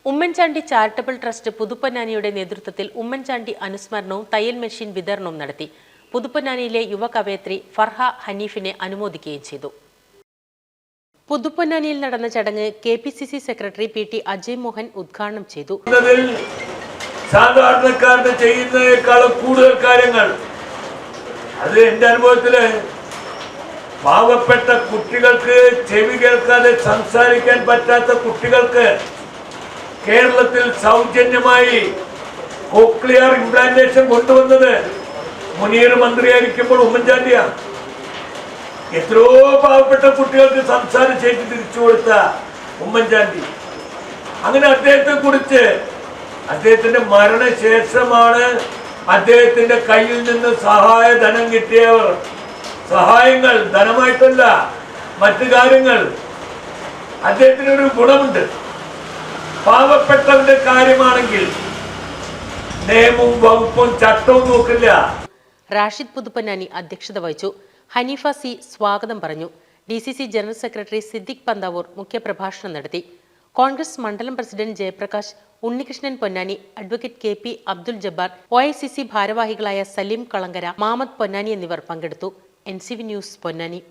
Oommen Chandy charitable trust പുതുപ്പൊന്നാനിയുടെ നേതൃത്വത്തിൽ ഉമ്മൻചാണ്ടി അനുസ്മരണവും തയ്യൽ machine വിതരണവും നടത്തി. പുതുപ്പൊന്നാനിയിലെ യുവ കവയത്രി ഫർഹ ഹനീഫിനെ അനുമോദിക്കുകയും ചെയ്തു. പുതുപ്പൊന്നാനിയിൽ നടന്ന ചടങ്ങ് KPCC secretary PT Ajay Mohan ഉദ്ഘാടനം ചെയ്തു. സാധാരണക്കാരന് ചെയ്യുന്നതിനേക്കാളും കൂടുതൽ കാര്യങ്ങൾ അത് എൻ്റെ അനുഭവത്തില് പാവപ്പെട്ട കുട്ടികൾക്ക്, ചെവി കേൾക്കാതെ സംസാരിക്കാൻ പറ്റാത്ത കുട്ടികൾക്ക് കേരളത്തിൽ സൗജന്യമായി കോക്ലിയർ ഇംപ്ലാന്റേഷൻ കൊണ്ടുവന്നത് മുനീർ മന്ത്രിയായിരിക്കുമ്പോൾ ഉമ്മൻചാണ്ടിയാണ്. എത്രയോ പാവപ്പെട്ട കുട്ടികൾക്ക് സംസാരിച്ചേക്ക് തിരിച്ചു കൊടുത്ത ഉമ്മൻചാണ്ടി. അങ്ങനെ അദ്ദേഹത്തെ കുറിച്ച് അദ്ദേഹത്തിന്റെ മരണശേഷമാണ് അദ്ദേഹത്തിന്റെ കയ്യിൽ നിന്ന് സഹായധനം കിട്ടിയവർ, സഹായങ്ങൾ ധനമായിട്ടല്ല മറ്റു കാര്യങ്ങൾ. അദ്ദേഹത്തിനൊരു ഗുണമുണ്ട്, പാവപ്പെട്ടവന്റെ കാര്യമാണെങ്കിൽ നിയമവും വകുപ്പും ചട്ടവും നോക്കില്ല. റാഷിദ് പുതുപ്പൊന്നാനി അധ്യക്ഷത വഹിച്ചു. ഹനീഫ C സ്വാഗതം പറഞ്ഞു. DCC general secretary Siddique Panthavoor മുഖ്യപ്രഭാഷണം നടത്തി. കോൺഗ്രസ് മണ്ഡലം president Jayaprakash, Unnikrishnan Ponnani, advocate KP Abdul Jabbar, OICC ഭാരവാഹികളായ സലീം കളങ്കര, മാമദ് പൊന്നാനി എന്നിവർ പങ്കെടുത്തു. NCV news Ponnani.